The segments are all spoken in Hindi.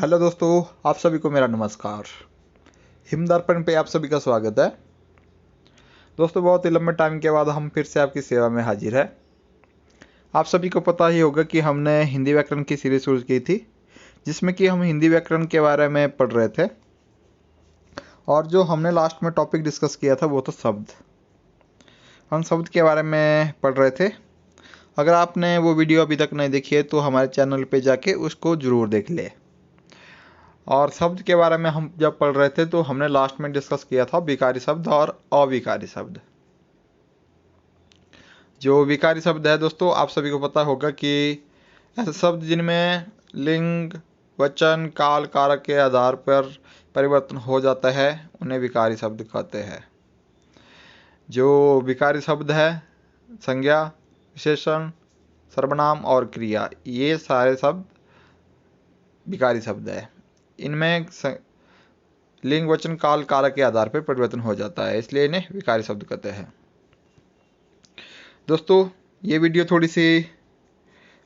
हेलो दोस्तों, आप सभी को मेरा नमस्कार। हिम दर्पण पे आप सभी का स्वागत है। दोस्तों, बहुत ही लंबे टाइम के बाद हम फिर से आपकी सेवा में हाजिर है। आप सभी को पता ही होगा कि हमने हिंदी व्याकरण की सीरीज शुरू की थी, जिसमें कि हम हिंदी व्याकरण के बारे में पढ़ रहे थे। और जो हमने लास्ट में टॉपिक डिस्कस किया था वो तो शब्द। हम शब्द के बारे में पढ़ रहे थे। अगर आपने वो वीडियो अभी तक नहीं देखी है तो हमारे चैनल पे जाके उसको ज़रूर देख ले। और शब्द के बारे में हम जब पढ़ रहे थे तो हमने लास्ट में डिस्कस किया था विकारी शब्द और अविकारी शब्द। जो विकारी शब्द है दोस्तों, आप सभी को पता होगा कि ऐसे शब्द जिनमें लिंग, वचन, काल, कारक के आधार पर परिवर्तन हो जाता है उन्हें विकारी शब्द कहते हैं। जो विकारी शब्द है, संज्ञा, विशेषण, सर्वनाम और क्रिया, ये सारे शब्द विकारी शब्द है। इनमें लिंग, वचन, काल, कारक के आधार पर परिवर्तन हो जाता है, इसलिए इन्हें विकारी शब्द कहते हैं। दोस्तों, ये वीडियो थोड़ी सी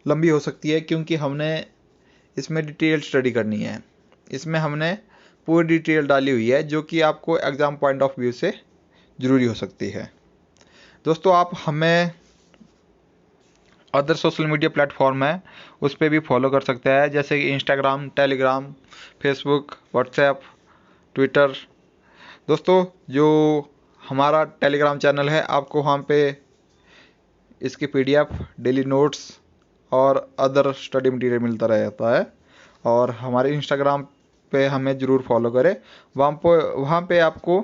लंबी हो सकती है क्योंकि हमने इसमें डिटेल स्टडी करनी है। इसमें हमने पूरी डिटेल डाली हुई है जो कि आपको एग्ज़ाम पॉइंट ऑफ व्यू से ज़रूरी हो सकती है। दोस्तों, आप हमें अदर सोशल मीडिया प्लेटफॉर्म है उस पर भी फॉलो कर सकते हैं, जैसे कि Instagram, Telegram, Facebook, WhatsApp, Twitter. दोस्तों, जो हमारा टेलीग्राम चैनल है, आपको वहाँ पे इसकी पीडीएफ, डेली नोट्स और अदर स्टडी मटेरियल मिलता रहता है। और हमारे इंस्टाग्राम पे हमें ज़रूर फॉलो करें। वहाँ पे आपको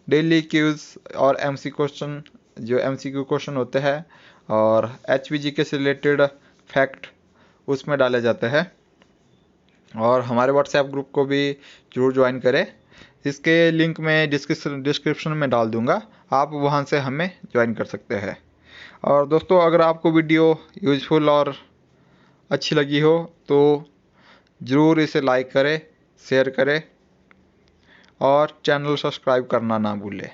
डेली क्यूज़ और एमसी क्वेश्चन, जो एमसीक्यू क्वेश्चन होते हैं और HVGK से रिलेटेड फैक्ट उसमें डाले जाते हैं। और हमारे व्हाट्सएप ग्रुप को भी ज़रूर ज्वाइन करें। इसके लिंक मैं डिस्क्रिप्शन में डाल दूँगा, आप वहाँ से हमें ज्वाइन कर सकते हैं। और दोस्तों, अगर आपको वीडियो यूज़फुल और अच्छी लगी हो तो ज़रूर इसे लाइक करें, शेयर करें और चैनल सब्सक्राइब करना ना भूलें।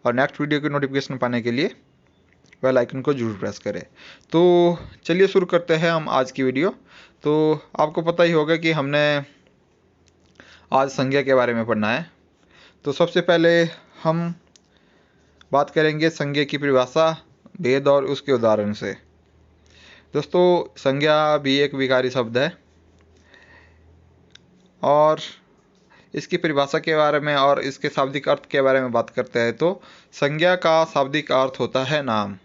और नेक्स्ट वीडियो की नोटिफिकेशन पाने के लिए बेल आइकन को जरूर प्रेस करें। तो चलिए शुरू करते हैं हम आज की वीडियो। तो आपको पता ही होगा कि हमने आज संज्ञा के बारे में पढ़ना है। तो सबसे पहले हम बात करेंगे संज्ञा की परिभाषा, भेद और उसके उदाहरण से। दोस्तों, संज्ञा भी एक विकारी शब्द है और इसकी परिभाषा के बारे में और इसके शाब्दिक अर्थ के बारे में बात करते हैं तो संज्ञा का शाब्दिक अर्थ होता है नाम।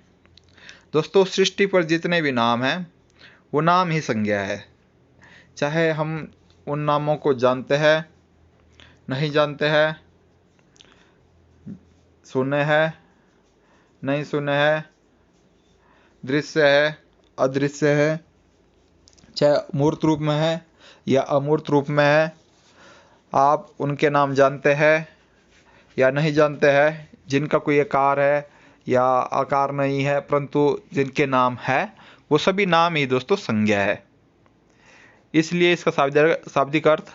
दोस्तों, सृष्टि पर जितने भी नाम हैं वो नाम ही संज्ञा है। चाहे हम उन नामों को जानते हैं, नहीं जानते हैं, सुने हैं, नहीं सुने हैं, दृश्य है, अदृश्य है, चाहे मूर्त रूप में है या अमूर्त रूप में है, आप उनके नाम जानते हैं या नहीं जानते हैं, जिनका कोई आकार है या आकार नहीं है परंतु जिनके नाम है, वो सभी नाम ही दोस्तों संज्ञा है। इसलिए इसका शाब्दिक अर्थ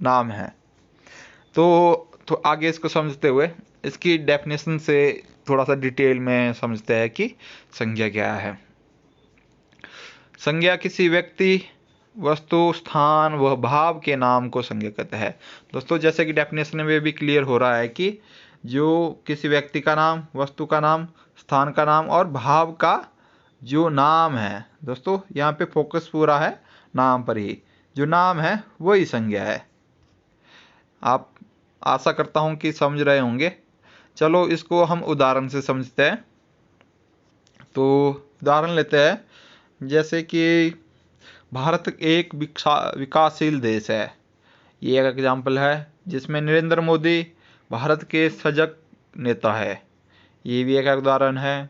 नाम है। तो आगे इसको समझते हुए इसकी डेफिनेशन से थोड़ा सा डिटेल में समझते हैं कि संज्ञा क्या है। संज्ञा किसी व्यक्ति, वस्तु, स्थान व भाव के नाम को संज्ञा कहते हैं। दोस्तों, जैसे कि डेफिनेशन में भी क्लियर हो रहा है कि जो किसी व्यक्ति का नाम, वस्तु का नाम, स्थान का नाम और भाव का जो नाम है, दोस्तों यहाँ पे फोकस पूरा है नाम पर ही। जो नाम है वही संज्ञा है। आप आशा करता हूँ कि समझ रहे होंगे। चलो इसको हम उदाहरण से समझते हैं। तो उदाहरण लेते हैं, जैसे कि भारत एक विकासशील देश है, ये एक एग्जाम्पल है जिसमें नरेंद्र मोदी भारत के सजग नेता है, ये भी एक उदाहरण है।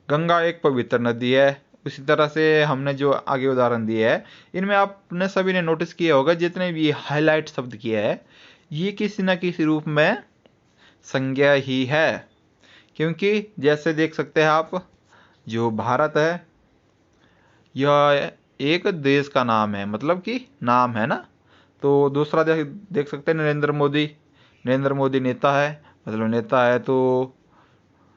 गंगा एक पवित्र नदी है। उसी तरह से हमने जो आगे उदाहरण दिए है, इनमें आपने सभी ने नोटिस किया होगा जितने भी हाईलाइट शब्द किया है ये किसी न किसी रूप में संज्ञा ही है। क्योंकि जैसे देख सकते हैं आप, जो भारत है यह एक देश का नाम है, मतलब कि नाम है ना। तो दूसरा देख सकते हैं नरेंद्र मोदी नेता है, मतलब नेता है। तो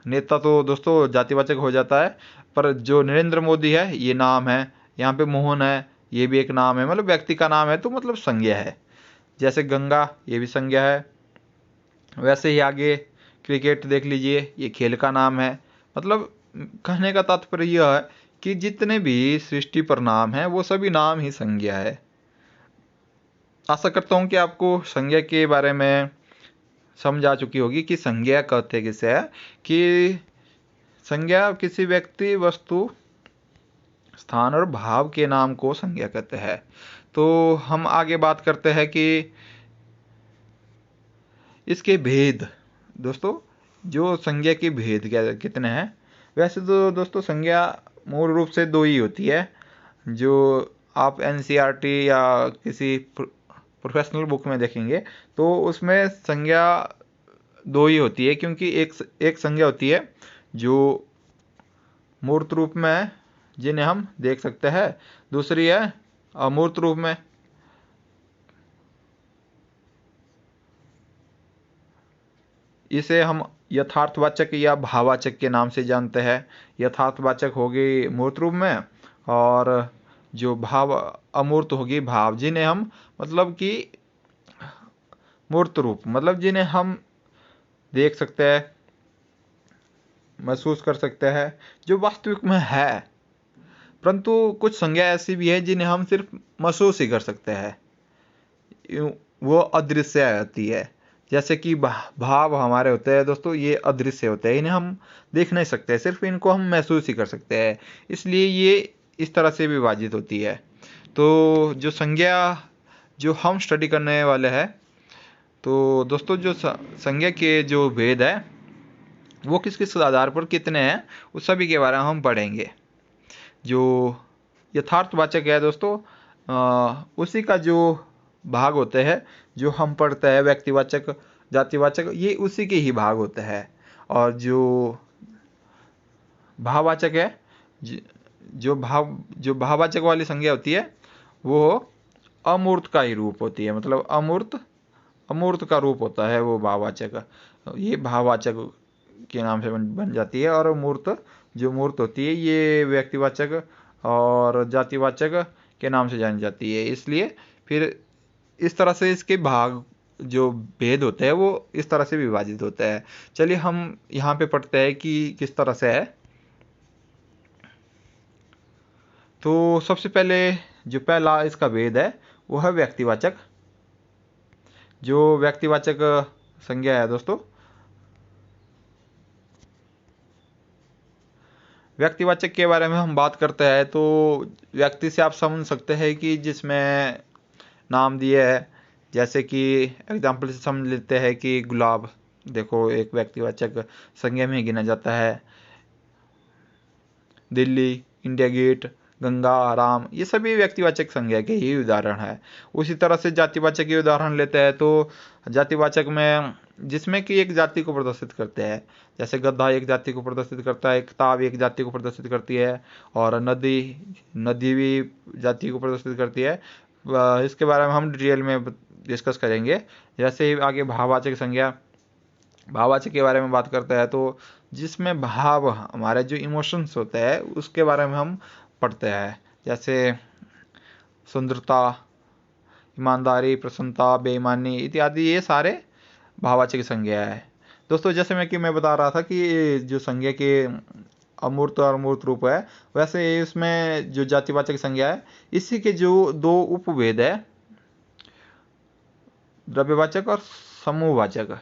नेता तो दोस्तों जातिवाचक हो जाता है, पर जो नरेंद्र मोदी है ये नाम है। यहाँ पे मोहन है, ये भी एक नाम है, मतलब व्यक्ति का नाम है तो मतलब संज्ञा है। जैसे गंगा, ये भी संज्ञा है। वैसे ही आगे क्रिकेट देख लीजिए, ये खेल का नाम है। मतलब कहने का तात्पर्य यह है कि जितने भी सृष्टि पर नाम है वो सभी नाम ही संज्ञा है। आशा करता हूँ कि आपको संज्ञा के बारे में समझ आ चुकी होगी कि संज्ञा कहते किसे है, कि संज्ञा किसी व्यक्ति, वस्तु, स्थान और भाव के नाम को संज्ञा कहते हैं। तो हम आगे बात करते हैं कि इसके भेद। दोस्तों, जो संज्ञा के भेद क्या कितने हैं? वैसे तो दोस्तों संज्ञा मूल रूप से दो ही होती है। जो आप एनसीईआरटी या किसी प्रोफेशनल बुक में देखेंगे तो उसमें संज्ञा दो ही होती है, क्योंकि एक संज्ञा होती है जो मूर्त रूप में, जिन्हें हम देख सकते हैं। दूसरी है अमूर्त रूप में। इसे हम यथार्थवाचक या भाववाचक के नाम से जानते हैं। यथार्थवाचक होगी मूर्त रूप में, और जो भाव अमूर्त होगी भाव, जिन्हें हम मतलब कि मूर्त रूप, मतलब जिन्हें हम देख सकते हैं, महसूस कर सकते हैं, जो वास्तविक में है। परंतु कुछ संज्ञा ऐसी भी है जिन्हें हम सिर्फ महसूस ही कर सकते हैं, वो अदृश्य आती है। जैसे कि भाव हमारे होते हैं दोस्तों, ये अदृश्य होते हैं, इन्हें हम देख नहीं सकते, सिर्फ इनको हम महसूस ही कर सकते हैं। इसलिए ये इस तरह से विभाजित होती है। तो जो संज्ञा जो हम स्टडी करने वाले हैं, तो दोस्तों जो संज्ञा के जो भेद है वो किस किस आधार पर कितने हैं, उस सभी के बारे में हम पढ़ेंगे। जो यथार्थवाचक है दोस्तों, उसी का जो भाग होते हैं, जो हम पढ़ते हैं व्यक्तिवाचक, जातिवाचक, ये उसी के ही भाग होते हैं। और जो भाववाचक है, जो भाववाचक वाली संज्ञा होती है वो अमूर्त का ही रूप होती है। मतलब अमूर्त का रूप होता है वो भाववाचक। ये भाववाचक के नाम से बन जाती है। और मूर्त, जो मूर्त होती है, ये व्यक्तिवाचक और जातिवाचक के नाम से जानी जाती है। इसलिए फिर इस तरह से इसके भाग जो भेद होते हैं वो इस तरह से विभाजित होते हैं। चलिए हम यहाँ पे पढ़ते हैं कि किस तरह से है। तो सबसे पहले जो पहला इसका भेद है वो है व्यक्तिवाचक। जो व्यक्तिवाचक संज्ञा है दोस्तों, व्यक्तिवाचक के बारे में हम बात करते हैं तो व्यक्ति से आप समझ सकते हैं कि जिसमें नाम दिए है। जैसे कि एग्जाम्पल से समझ लेते हैं कि गुलाब, देखो एक व्यक्तिवाचक संज्ञा में गिना जाता है। दिल्ली, इंडिया गेट, गंगा, राम, ये सभी व्यक्तिवाचक संज्ञा के ही उदाहरण है। उसी तरह से जातिवाचक के उदाहरण लेते हैं तो जातिवाचक में जिसमें कि एक जाति को प्रदर्शित करते हैं। जैसे गधा एक जाति को प्रदर्शित करता है, किताब एक जाति को प्रदर्शित करती है, और नदी भी जाति को प्रदर्शित करती है। इसके बारे में हम डिटेल में डिस्कस करेंगे। जैसे ही आगे भाववाचक संज्ञा, भाववाचक के बारे में बात करते हैं तो जिसमें भाव, हमारे जो इमोशंस होते हैं उसके बारे में हम पढ़ते हैं। जैसे सुंदरता, ईमानदारी, प्रसन्नता, बेईमानी इत्यादि, ये सारे भाववाचक संज्ञा है। दोस्तों जैसे मैं बता रहा था कि जो संज्ञा के अमूर्त और मूर्त रूप है, वैसे इसमें जो जातिवाचक संज्ञा है, इसी के जो दो उपभेद है, द्रव्यवाचक और समूहवाचक,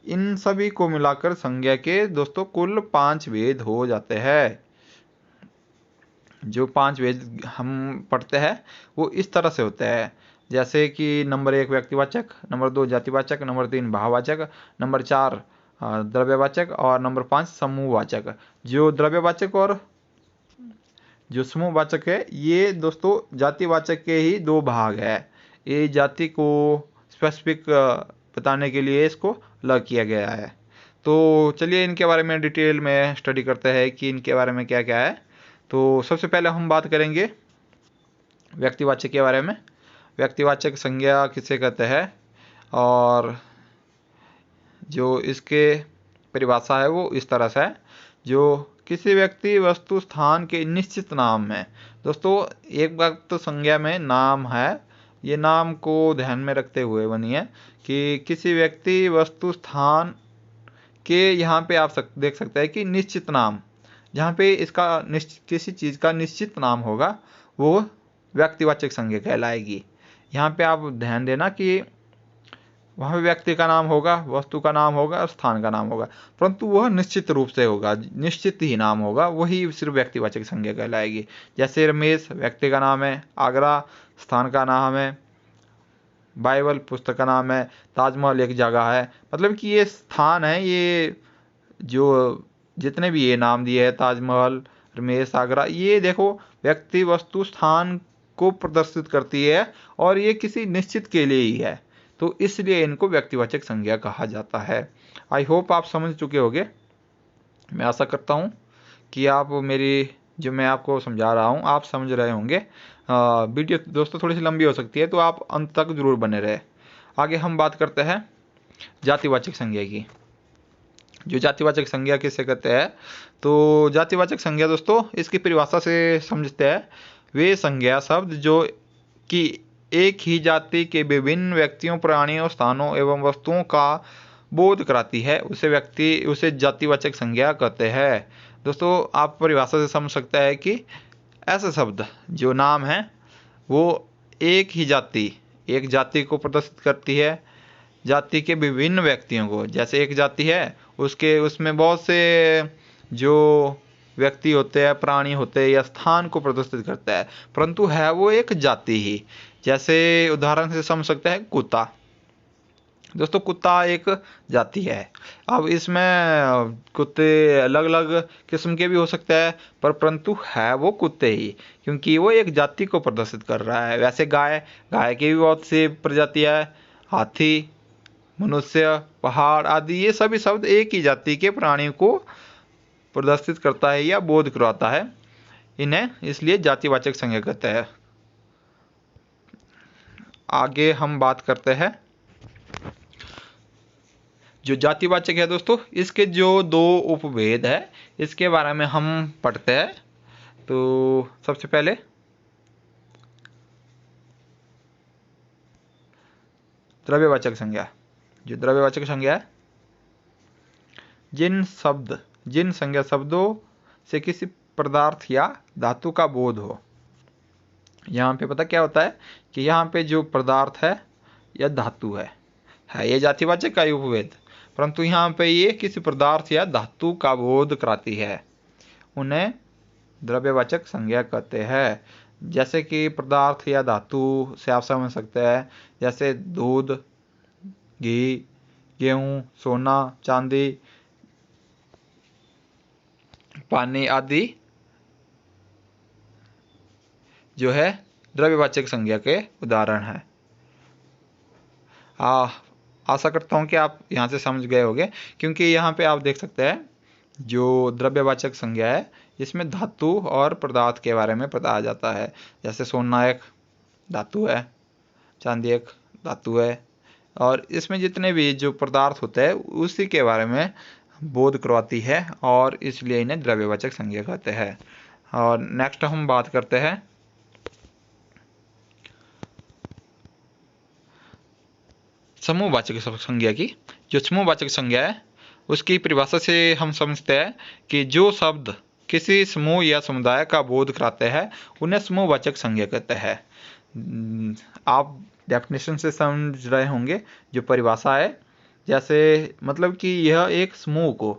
इन सभी को मिलाकर संज्ञा के दोस्तों कुल 5 भेद हो जाते हैं। जो 5 भेद हम पढ़ते हैं वो इस तरह से होते हैं। जैसे कि नंबर 1 व्यक्तिवाचक, नंबर 2 जातिवाचक, नंबर 3 भाववाचक, नंबर 4 द्रव्यवाचक, और नंबर 5 समूहवाचक। जो द्रव्यवाचक और जो समूहवाचक है, ये दोस्तों जातिवाचक के ही दो भाग है। ये जाति को स्पेसिफिक बताने के लिए इसको अलग किया गया है। तो चलिए इनके बारे में डिटेल में स्टडी करते हैं कि इनके बारे में क्या क्या है। तो सबसे पहले हम बात करेंगे व्यक्तिवाचक के बारे में। व्यक्तिवाचक संज्ञा किसे कहते हैं, और जो इसके परिभाषा है वो इस तरह से है। जो किसी व्यक्ति वस्तु स्थान के निश्चित नाम है। दोस्तों एक बात तो संज्ञा में नाम है, ये नाम को ध्यान में रखते हुए बनिए कि किसी व्यक्ति वस्तु स्थान के, यहाँ पे आप देख सकते हैं कि निश्चित नाम, जहाँ पे इसका किसी चीज़ का निश्चित नाम होगा वो व्यक्तिवाचक संज्ञा कहलाएगी। यहाँ पे आप ध्यान देना कि वहाँ पे व्यक्ति का नाम होगा, वस्तु का नाम होगा और स्थान का नाम होगा, परंतु वह निश्चित रूप से होगा, निश्चित ही नाम होगा, वही सिर्फ व्यक्तिवाचक संज्ञा कहलाएगी। जैसे रमेश व्यक्ति का नाम है, आगरा स्थान का नाम है, बाइबल पुस्तक का नाम है, ताजमहल एक जगह है। मतलब कि ये स्थान है, ये जो जितने भी ये नाम दिए हैं, ताजमहल, रमेश, आगरा, ये देखो व्यक्ति वस्तु स्थान को प्रदर्शित करती है और ये किसी निश्चित के लिए ही है, तो इसलिए इनको व्यक्तिवाचक संज्ञा कहा जाता है। आई होप आप समझ चुके होंगे। मैं आशा करता हूँ कि आप मेरी जो मैं आपको समझा रहा हूँ आप समझ रहे होंगे। वीडियो दोस्तों थोड़ी सी लंबी हो सकती है, तो आप अंत तक जरूर बने रहे। आगे हम बात करते हैं जातिवाचक संज्ञा की। जो जातिवाचक संज्ञा किसे कहते हैं, तो जातिवाचक संज्ञा दोस्तों इसकी परिभाषा से समझते हैं वे संज्ञा शब्द जो कि एक ही जाति के विभिन्न व्यक्तियों, प्राणियों, स्थानों एवं वस्तुओं का बोध कराती है, उसे जातिवाचक संज्ञा कहते हैं। दोस्तों आप परिभाषा से समझ सकते हैं कि ऐसे शब्द जो नाम है वो एक ही जाति, एक जाति को प्रदर्शित करती है, जाति के विभिन्न व्यक्तियों को। जैसे एक जाति है उसमें बहुत से जो व्यक्ति होते हैं, प्राणी होते हैं या स्थान को प्रदर्शित करता है, परंतु है वो एक जाति ही। जैसे उदाहरण से समझ सकते हैं कुत्ता। दोस्तों कुत्ता एक जाति है। अब इसमें कुत्ते अलग अलग किस्म के भी हो सकते हैं, परंतु है वो कुत्ते ही, क्योंकि वो एक जाति को प्रदर्शित कर रहा है। वैसे गाय की भी बहुत सी प्रजातियां है, हाथी, मनुष्य, पहाड़ आदि, ये सभी शब्द एक ही जाति के प्राणियों को प्रदर्शित करता है या बोध करवाता है, इन्हें इसलिए जातिवाचक संज्ञा कहते हैं। आगे हम बात करते हैं जो जातिवाचक है दोस्तों, इसके जो दो उपभेद है इसके बारे में हम पढ़ते हैं। तो सबसे पहले द्रव्यवाचक संज्ञा। जो द्रव्यवाचक संज्ञा है, जिन संज्ञा शब्दों से किसी पदार्थ या धातु का बोध हो। यहाँ पे पता क्या होता है कि यहाँ पे जो पदार्थ है या धातु है ये जातिवाचक का उपभेद, परंतु यहाँ पे ये किसी पदार्थ या धातु का बोध कराती है, उन्हें द्रव्यवाचक संज्ञा कहते हैं। जैसे कि पदार्थ या धातु से आप समझ सकते हैं, जैसे दूध, घी, गेहूं, सोना, चांदी, पानी आदि जो है द्रव्यवाचक संज्ञा के उदाहरण है। आशा करता हूं कि आप यहां से समझ गए होंगे, क्योंकि यहां पे आप देख सकते हैं जो द्रव्यवाचक संज्ञा है इसमें धातु और पदार्थ के बारे में बताया जाता है। जैसे सोना एक धातु है, चांदी एक धातु है, और इसमें जितने भी जो पदार्थ होते हैं उसी के बारे में बोध करवाती है, और इसलिए इन्हें द्रव्यवाचक संज्ञा कहते हैं। और नेक्स्ट हम बात करते हैं समूहवाचक संज्ञा की। जो समूहवाचक संज्ञा है उसकी परिभाषा से हम समझते हैं कि जो शब्द किसी समूह या समुदाय का बोध कराते हैं उन्हें समूहवाचक संज्ञा कहते हैं। आप डेफिनेशन से समझ रहे होंगे जो परिभाषा है, जैसे मतलब कि यह एक समूह को,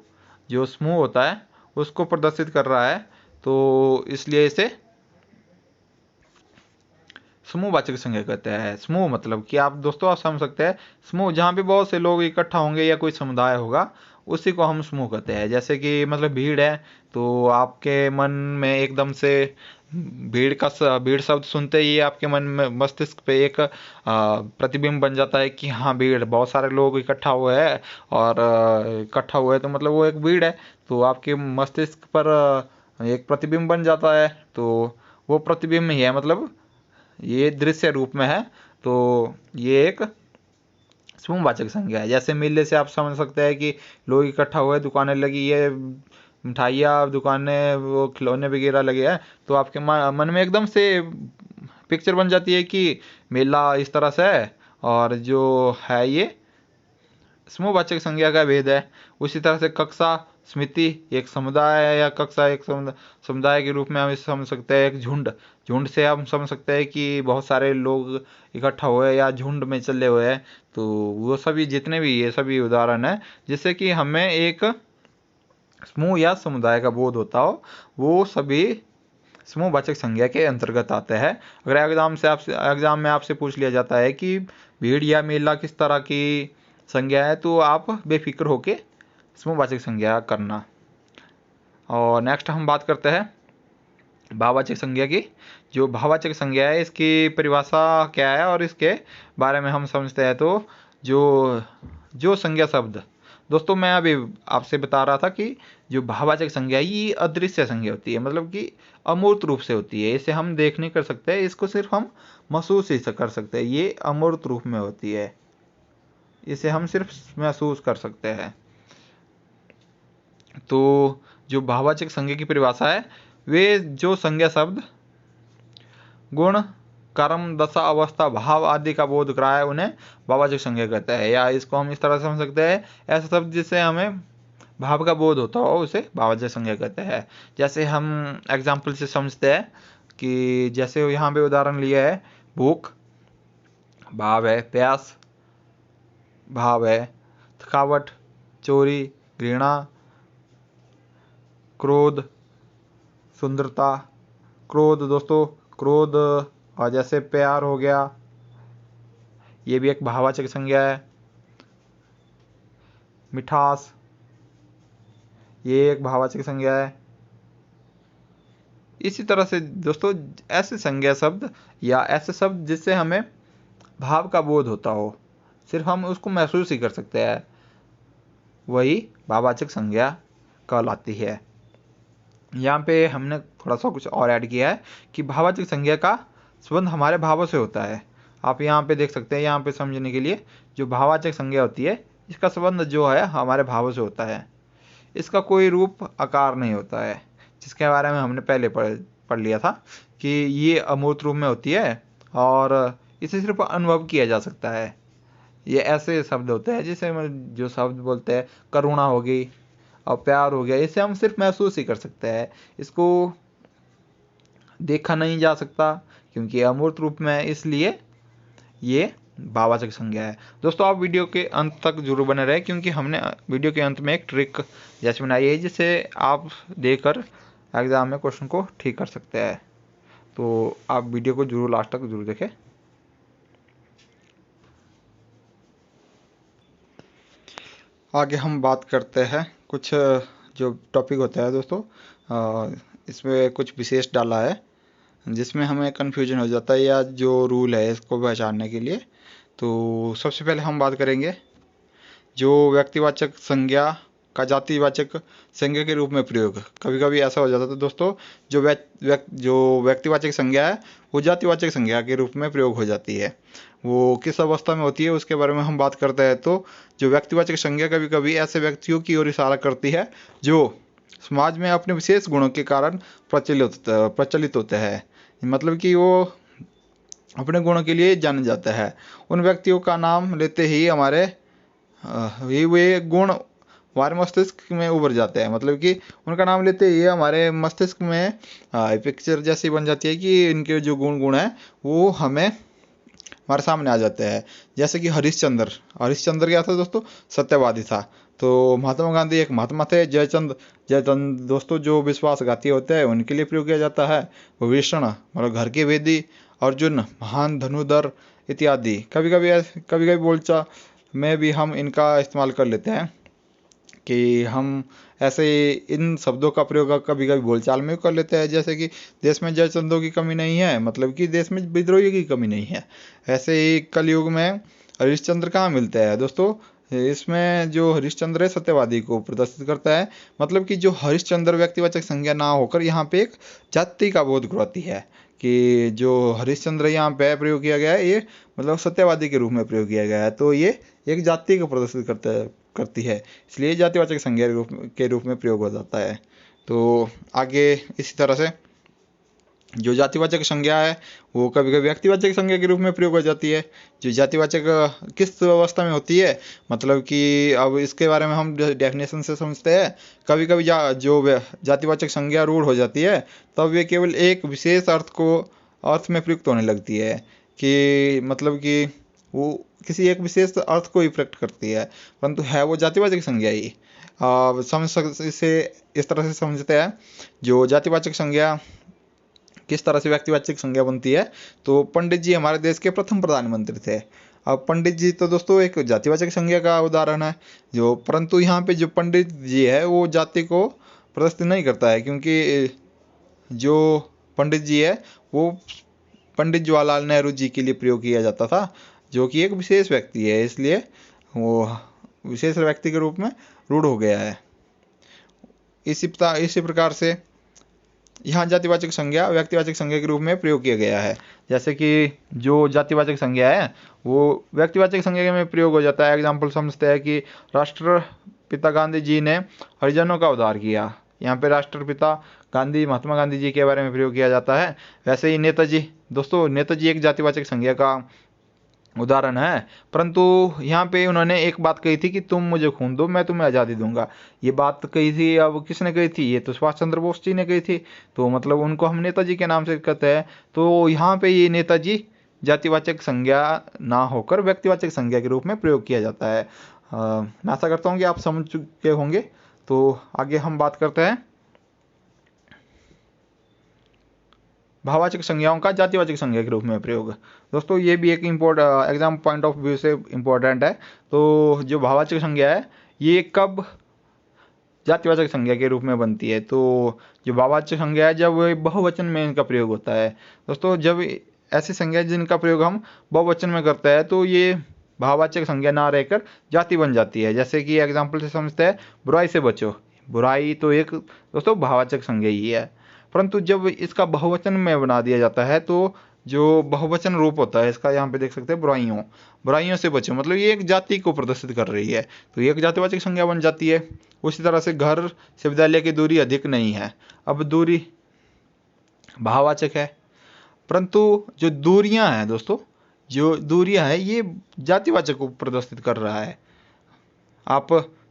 जो समूह होता है उसको प्रदर्शित कर रहा है, तो इसलिए इसे समूहवाचक संज्ञा कहते हैं। समूह मतलब कि आप दोस्तों आप समझ सकते हैं, समूह जहाँ पे बहुत से लोग इकट्ठा होंगे या कोई समुदाय होगा उसी को हम समूह कहते हैं। जैसे कि मतलब भीड़ है, तो आपके मन में एकदम से भीड़ शब्द सुनते ही आपके मन में, मस्तिष्क पे एक प्रतिबिंब बन जाता है कि हाँ भीड़, बहुत सारे लोग इकट्ठा हुए हैं, और इकट्ठा हुए तो मतलब वो एक भीड़ है, तो आपके मस्तिष्क पर एक प्रतिबिंब बन जाता है, तो वो प्रतिबिंब ही है, मतलब ये दृश्य रूप में है, तो ये एक समूहवाचक संज्ञा है। जैसे मेले से आप समझ सकते हैं कि लोग इकट्ठा हुए, दुकानें लगी, ये मिठाइयाँ दुकानें, वो खिलौने वगैरह लगे हैं, तो आपके मन में एकदम से पिक्चर बन जाती है कि मेला इस तरह से है, और जो है ये समूहवाचक संज्ञा का भेद है। उसी तरह से कक्षा, समिति एक समुदाय है, या कक्षा एक समुदाय के रूप में हम इसे समझ सकते हैं। एक झुंड, झुंड से हम समझ सकते हैं कि बहुत सारे लोग इकट्ठा हुए या झुंड में चले हुए हैं। तो वो सभी जितने भी ये सभी उदाहरण है जिससे कि हमें एक समूह या समुदाय का बोध होता हो, वो सभी समूहवाचक संज्ञा के अंतर्गत आते हैं। अगर एग्जाम में आपसे पूछ लिया जाता है कि भीड़ या मेला किस तरह की संज्ञा है, तो आप बेफिक्र होके समूहवाचक संज्ञा करना। और नेक्स्ट हम बात करते हैं भाववाचक संज्ञा की। जो भाववाचक संज्ञा है इसकी परिभाषा क्या है और इसके बारे में हम समझते हैं। तो जो संज्ञा शब्द, दोस्तों मैं अभी आपसे बता रहा था कि जो भाववाचक संज्ञा ये अदृश्य संज्ञा होती है, मतलब कि अमूर्त रूप से होती है। इसे हम देख नहीं कर सकते, इसको सिर्फ हम महसूस ही कर सकते हैं। ये अमूर्त रूप में होती है, इसे हम सिर्फ महसूस कर सकते हैं। तो जो भाववाचक संज्ञा की परिभाषा है, वे जो संज्ञा शब्द गुण, कर्म, दशा, अवस्था, भाव आदि का बोध कराए उन्हें भाववाचक संज्ञा कहते हैं। या इसको हम इस तरह से समझ सकते हैं, ऐसा शब्द जिससे हमें भाव का बोध होता हो उसे भाववाचक संज्ञा कहते हैं। जैसे हम एग्जाम्पल से समझते हैं कि जैसे यहाँ पे उदाहरण लिया है, भूख भाव है, प्यास भाव है, थकावट, चोरी, घृणा, क्रोध, सुंदरता। क्रोध दोस्तों, क्रोध और जैसे प्यार हो गया, ये भी एक भाववाचक संज्ञा है। मिठास, ये एक भाववाचक संज्ञा है। इसी तरह से दोस्तों ऐसे संज्ञा शब्द या ऐसे शब्द जिससे हमें भाव का बोध होता हो, सिर्फ हम उसको महसूस ही कर सकते हैं, वही भाववाचक संज्ञा कहलाती है। यहाँ पे हमने थोड़ा सा कुछ और ऐड किया है कि भाववाचक संज्ञा का संबंध हमारे भावों से होता है। आप यहाँ पे देख सकते हैं, यहाँ पे समझने के लिए जो भाववाचक संज्ञा होती है इसका संबंध जो है हमारे भावों से होता है। इसका कोई रूप आकार नहीं होता है, जिसके बारे में हमने पहले पढ़ लिया था कि ये अमूर्त रूप में होती है और इसे सिर्फ अनुभव किया जा सकता है। ये ऐसे शब्द होते हैं जिसे जो शब्द बोलते हैं, करुणा हो गई और प्यार हो गया, इसे हम सिर्फ महसूस ही कर सकते हैं, इसको देखा नहीं जा सकता क्योंकि अमूर्त रूप में, इसलिए ये भाववाचक संज्ञा है। दोस्तों आप वीडियो के अंत तक जरूर बने रहे, क्योंकि हमने वीडियो के अंत में एक ट्रिक जैसे बनाई है जिसे आप देखकर एग्जाम में क्वेश्चन को ठीक कर सकते हैं। तो आप वीडियो को जरूर लास्ट तक जरूर देखें। आगे हम बात करते हैं कुछ जो टॉपिक होता है दोस्तों, इसमें कुछ विशेष डाला है जिसमें हमें कन्फ्यूजन हो जाता है या जो रूल है इसको पहचानने के लिए। तो सबसे पहले हम बात करेंगे जो व्यक्तिवाचक संज्ञा का जातिवाचक संज्ञा के रूप में प्रयोग। कभी कभी ऐसा हो जाता है दोस्तों, जो व्यक्तिवाचक संज्ञा है वो जातिवाचक संज्ञा के रूप में प्रयोग हो जाती है। वो किस अवस्था में होती है उसके बारे में हम बात करते हैं। तो जो व्यक्तिवाचक संज्ञा कभी कभी ऐसे व्यक्तियों की ओर इशारा करती है जो समाज में अपने विशेष गुणों के कारण प्रचलित होते हैं, मतलब कि वो अपने गुणों के लिए जाने जाते हैं। उन व्यक्तियों का नाम लेते ही वे गुण हमारे मस्तिष्क में उभर जाते हैं, मतलब कि उनका नाम लेते ही हमारे मस्तिष्क में पिक्चर जैसी बन जाती है कि इनके जो गुण हैं वो हमारे सामने आ जाते हैं। जैसे कि हरिश्चंद्र क्या था दोस्तों? सत्यवादी था। तो महात्मा गांधी एक महात्मा थे। जयचंद दोस्तों जो विश्वासघाती होते हैं उनके लिए प्रयोग किया जाता है। विभीषण मतलब घर के वेदी, अर्जुन महान धनुधर इत्यादि। कभी कभी बोलचाल में भी हम इनका इस्तेमाल कर लेते हैं कि हम ऐसे इन शब्दों का प्रयोग कभी कभी बोलचाल में कर लेते हैं। जैसे कि देश में जयचंदों की कमी नहीं है, मतलब कि देश में विद्रोही की कमी नहीं है। ऐसे ही कलयुग में हरिश्चंद्र कहाँ मिलते हैं दोस्तों? इसमें जो हरिश्चंद्र है सत्यवादी को प्रदर्शित करता है, मतलब कि जो हरिश्चंद्र व्यक्तिवाचक संज्ञा ना होकर यहाँ पे एक जाति का बोध कराती है कि जो हरिश्चंद्र यहाँ पे प्रयोग किया गया है ये मतलब सत्यवादी के रूप में प्रयोग किया गया है। तो ये एक जाति को प्रदर्शित करती है, इसलिए जातिवाचक संज्ञा के रूप में प्रयोग हो जाता है। तो आगे इसी तरह से जो जातिवाचक संज्ञा है वो कभी कभी व्यक्तिवाचक संज्ञा के रूप में प्रयोग हो जाती है। जो जातिवाचक किस अवस्था में होती है, मतलब कि अब इसके बारे में हम डेफिनेशन से समझते हैं। कभी कभी जातिवाचक संज्ञा रूढ़ हो जाती है तब वे केवल एक विशेष अर्थ में प्रयुक्त होने लगती है, कि मतलब कि वो किसी एक विशेष अर्थ को ही प्रकट करती है, परंतु है वो जातिवाचक संज्ञा ही। इसे इस तरह से समझते हैं, जो जातिवाचक संज्ञा किस तरह से व्यक्तिवाचक संज्ञा बनती है। तो पंडित जी हमारे देश के प्रथम प्रधानमंत्री थे। अब पंडित जी तो दोस्तों एक जातिवाचक संज्ञा का उदाहरण है, जो परंतु यहाँ पे जो पंडित जी है वो जाति को प्रदर्शित नहीं करता है, क्योंकि जो पंडित जी है वो पंडित जवाहरलाल नेहरू जी के लिए प्रयोग किया जाता था, जो कि एक विशेष व्यक्ति है, इसलिए वो विशेष व्यक्ति के रूप में रूढ़ हो गया है। इसी प्रकार से यहाँ जातिवाचक संज्ञा व्यक्तिवाचक संज्ञा के रूप में प्रयोग किया गया है। जैसे कि जो जातिवाचक संज्ञा है वो व्यक्तिवाचक संज्ञा में प्रयोग हो जाता है। एग्जाम्पल समझते हैं कि राष्ट्रपिता गांधी जी ने हरिजनों का उद्धार किया। यहाँ पे राष्ट्रपिता महात्मा गांधी जी के बारे में प्रयोग किया जाता है। वैसे ही नेताजी, दोस्तों नेताजी एक जातिवाचक संज्ञा का उदाहरण है, परंतु यहाँ पे उन्होंने एक बात कही थी कि तुम मुझे खून दो मैं तुम्हें आज़ादी दूंगा। ये बात कही थी, अब किसने कही थी? ये तो सुभाष चंद्र बोस जी ने कही थी। तो मतलब उनको हम नेताजी के नाम से कहते हैं। तो यहाँ पे ये नेताजी जातिवाचक संज्ञा ना होकर व्यक्तिवाचक संज्ञा के रूप में प्रयोग किया जाता है। मैं आशा करता हूँ कि आप समझ चुके होंगे। तो आगे हम बात करते हैं भाववाचक संज्ञाओं का जातिवाचक संज्ञा के रूप में प्रयोग। दोस्तों ये भी एक एग्जाम पॉइंट ऑफ व्यू से इम्पोर्टेंट है। तो जो भाववाचक संज्ञा है ये कब जातिवाचक संज्ञा के रूप में बनती है? तो जो भाववाचक संज्ञा है जब बहुवचन में इनका प्रयोग होता है। दोस्तों जब ऐसी संज्ञा जिनका प्रयोग हम बहुवचन में करते हैं तो ये भाववाचक संज्ञा ना रहकर जाति बन जाती है। जैसे कि एग्जाम्पल से समझते हैं, बुराई से बचो। बुराई तो एक दोस्तों भाववाचक संज्ञा ही है, परंतु जब इसका बहुवचन में बना दिया जाता है तो जो बहुवचन रूप होता है इसका, यहाँ पे देख सकते हैं बुराइयों से बचो, मतलब ये एक जाति को प्रदर्शित कर रही है, तो ये एक जातिवाचक संज्ञा बन जाती है। उसी तरह से घर से विद्यालय की दूरी अधिक नहीं है। अब दूरी भाववाचक है, परंतु जो दूरियां हैं दोस्तों, जो दूरियां हैं ये जातिवाचक को प्रदर्शित कर रहा है। आप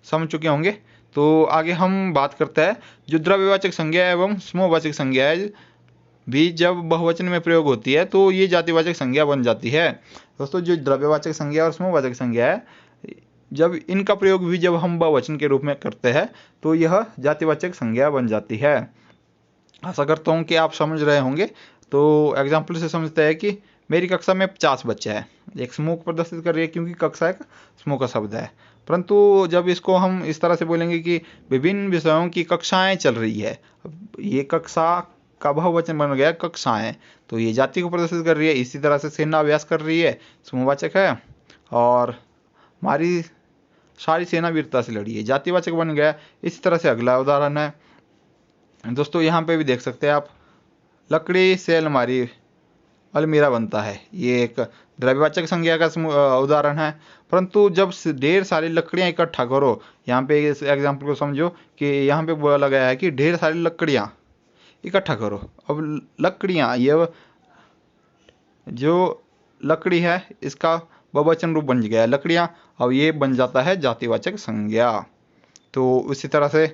समझ चुके होंगे। तो आगे हम बात करते हैं जो द्रव्यवाचक संज्ञा एवं समूहवाचक संज्ञा भी जब बहुवचन में प्रयोग होती है तो ये जातिवाचक संज्ञा बन जाती है। दोस्तों जो द्रव्यवाचक संज्ञा और समूहवाचक संज्ञा है, जब इनका प्रयोग भी जब हम बहुवचन के रूप में करते हैं तो यह जातिवाचक संज्ञा बन जाती है। आशा करता हूँ कि आप समझ रहे होंगे। तो एग्जाम्पल से समझते हैं कि मेरी कक्षा में 50 बच्चे हैं। एक समूह को प्रदर्शित कर रही है क्योंकि कक्षा एक समूह का शब्द है, परंतु जब इसको हम इस तरह से बोलेंगे कि विभिन्न विषयों की कक्षाएं चल रही है, ये कक्षा का बहुवचन बन गया कक्षाएं, तो ये जाति को प्रदर्शित कर रही है। इसी तरह से सेना अभ्यास कर रही है, समूहवाचक है, और हमारी सारी सेना वीरता से लड़ी है, जातिवाचक बन गया। इसी तरह से अगला उदाहरण है दोस्तों, यहाँ पे भी देख सकते हैं आप, लकड़ी से अलमीरा बनता है। ये एक द्रव्यवाचक संज्ञा का उदाहरण है, परंतु जब ढेर सारी लकड़ियां इकट्ठा करो, यहाँ पे इस एग्जाम्पल को समझो कि यहाँ पे बोला गया है कि ढेर सारी लकड़ियां इकट्ठा करो। अब लकड़ियां, ये जो लकड़ी है इसका बहुवचन रूप बन गया है लकड़ियां, अब ये बन जाता है जातिवाचक संज्ञा। तो उसी तरह से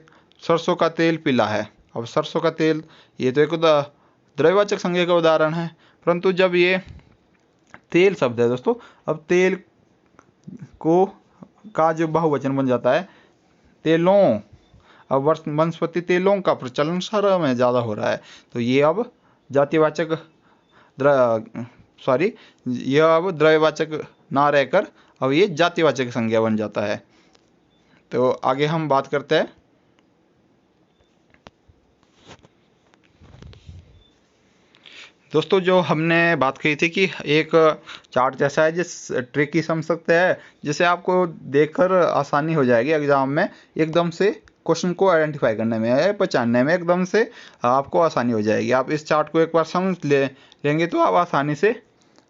सरसों का तेल पीला है। अब सरसों का तेल ये तो एक द्रव्यवाचक संज्ञा का उदाहरण है, परंतु जब ये तेल शब्द है दोस्तों, अब तेल को का जो बहुवचन बन जाता है तेलों। अब वनस्पति तेलों का प्रचलन शहरों में ज़्यादा हो रहा है, तो ये अब जातिवाचक यह अब द्रव्यवाचक ना रहकर अब ये जातिवाचक संज्ञा बन जाता है। तो आगे हम बात करते हैं दोस्तों, जो हमने बात की थी कि एक चार्ट जैसा है जिस ट्रिक की समझ सकते हैं, जिसे आपको देखकर आसानी हो जाएगी एग्जाम में एकदम से क्वेश्चन को आइडेंटिफाई करने में, पहचानने में एकदम से आपको आसानी हो जाएगी। आप इस चार्ट को एक बार समझ लेंगे तो आप आसानी से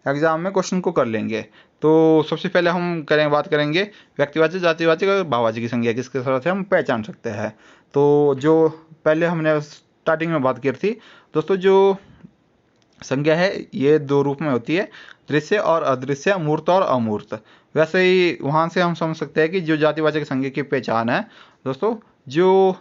एग्जाम में क्वेश्चन को कर लेंगे। तो सबसे पहले हम बात करेंगे व्यक्तिवाचक, जातिवाचक और भाववाचक की संज्ञा किसके तरह से हम पहचान सकते हैं। तो जो पहले हमने स्टार्टिंग में बात की थी दोस्तों, जो संज्ञा है ये दो रूप में होती है, दृश्य और अदृश्य, मूर्त और अमूर्त। वैसे ही वहाँ से हम समझ सकते हैं कि जो जातिवाचक संज्ञा की पहचान है दोस्तों, जो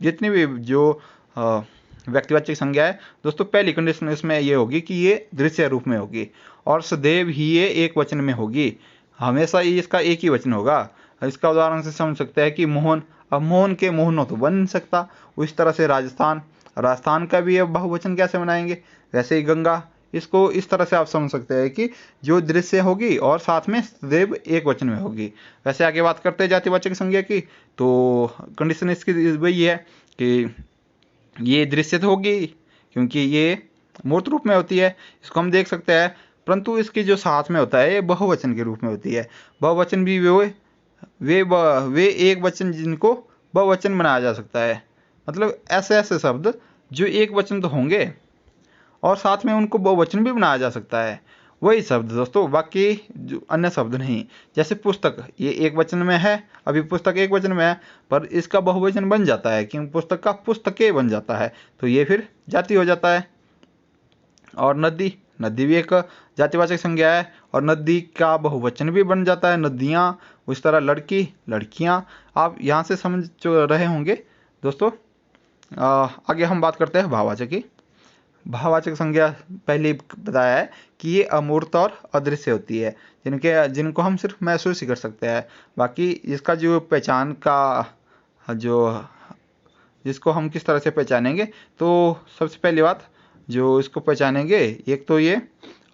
जितनी भी जो व्यक्तिवाचक संज्ञा है दोस्तों, पहली कंडीशन इसमें ये होगी कि ये दृश्य रूप में होगी और सदैव ही ये एक वचन में होगी, हमेशा ही इसका एक ही वचन होगा। इसका उदाहरण से समझ सकते हैं कि मोहन, अब मोहन के मोहनो तो बन नहीं सकता, उस तरह से राजस्थान, राजस्थान का भी अब बहुवचन कैसे बनाएंगे। वैसे ही गंगा, इसको इस तरह से आप समझ सकते हैं कि जो दृश्य होगी और साथ में सदैव एक वचन में होगी। वैसे आगे बात करते हैं जातिवाचक संज्ञा की, तो कंडीशन इसकी वही है कि ये दृश्य तो होगी क्योंकि ये मूर्त रूप में होती है, इसको हम देख सकते हैं, परंतु इसकी जो साथ में होता है ये बहुवचन के रूप में होती है। बहुवचन भी वे एक वचन जिनको बहुवचन बनाया जा सकता है, मतलब ऐसे ऐसे शब्द जो एक वचन तो होंगे और साथ में उनको बहुवचन भी बनाया जा सकता है, वही शब्द दोस्तों, बाकी जो अन्य शब्द नहीं। जैसे पुस्तक, ये एक वचन में है, अभी पुस्तक एक वचन में है, पर इसका बहुवचन बन जाता है क्योंकि पुस्तक का पुस्तकें बन जाता है, तो ये फिर जाति हो जाता है। और नदी, नदी भी एक जातिवाचक संज्ञा है और नदी का बहुवचन भी बन जाता है, नदियाँ। उस तरह लड़की, लड़कियाँ, आप यहाँ से समझ रहे होंगे दोस्तों। आगे हम बात करते हैं भाववाचक की। भाववाचक संज्ञा पहले ही बताया है कि ये अमूर्त और अदृश्य होती है, जिनको हम सिर्फ महसूस ही कर सकते हैं। बाकी इसका जो पहचान का जो जिसको हम किस तरह से पहचानेंगे, तो सबसे पहली बात जो इसको पहचानेंगे, एक तो ये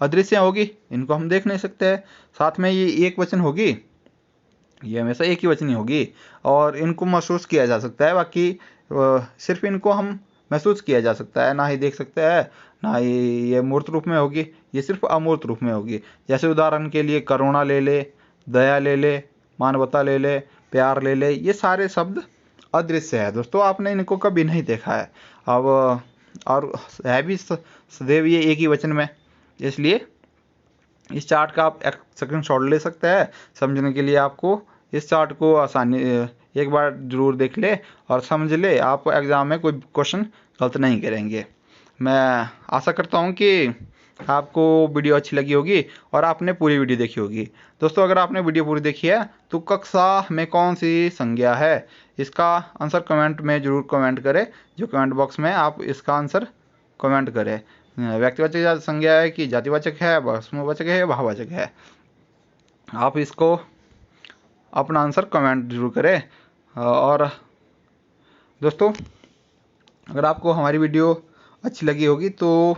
अदृश्य होगी, इनको हम देख नहीं सकते हैं, साथ में ये एक वचन होगी, ये हमेशा एक ही वचनी होगी और इनको महसूस किया जा सकता है। बाकी सिर्फ इनको हम महसूस किया जा सकता है, ना ही देख सकते हैं, ना ही ये मूर्त रूप में होगी, ये सिर्फ अमूर्त रूप में होगी। जैसे उदाहरण के लिए करुणा ले ले, दया ले ले, मानवता ले ले, प्यार ले ले, ये सारे शब्द अदृश्य है दोस्तों, आपने इनको कभी नहीं देखा है। अब और है भी सदैव ये एक ही वचन में, इसलिए इस चार्ट का आप एक सेकंड शॉट ले सकते हैं समझने के लिए। आपको इस चार्ट को आसानी एक बार जरूर देख ले और समझ ले, आप एग्ज़ाम में कोई क्वेश्चन गलत नहीं करेंगे। मैं आशा करता हूँ कि आपको वीडियो अच्छी लगी होगी और आपने पूरी वीडियो देखी होगी। दोस्तों अगर आपने वीडियो पूरी देखी है तो कक्षा में कौन सी संज्ञा है, इसका आंसर कमेंट में ज़रूर कमेंट करें, जो कमेंट बॉक्स में आप इसका आंसर कमेंट करें। व्यक्तिवाचक संज्ञा है कि जातिवाचक है, समूहवाचक है या भाववाचक है, आप इसको अपना आंसर कमेंट जरूर करें। और दोस्तों अगर आपको हमारी वीडियो अच्छी लगी होगी तो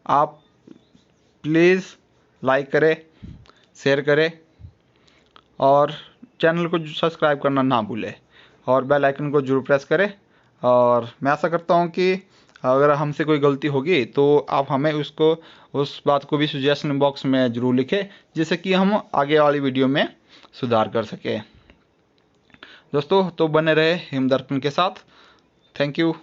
आप प्लीज़ लाइक करें, शेयर करें और चैनल को सब्सक्राइब करना ना भूलें और बेल आइकन को जरूर प्रेस करें। और मैं आशा करता हूँ कि अगर हमसे कोई गलती होगी तो आप हमें उस बात को भी सजेशन बॉक्स में ज़रूर लिखें, जिससे कि हम आगे वाली वीडियो में सुधार कर सकें। दोस्तों तो बने रहे हिमदर्पण के साथ। Thank you.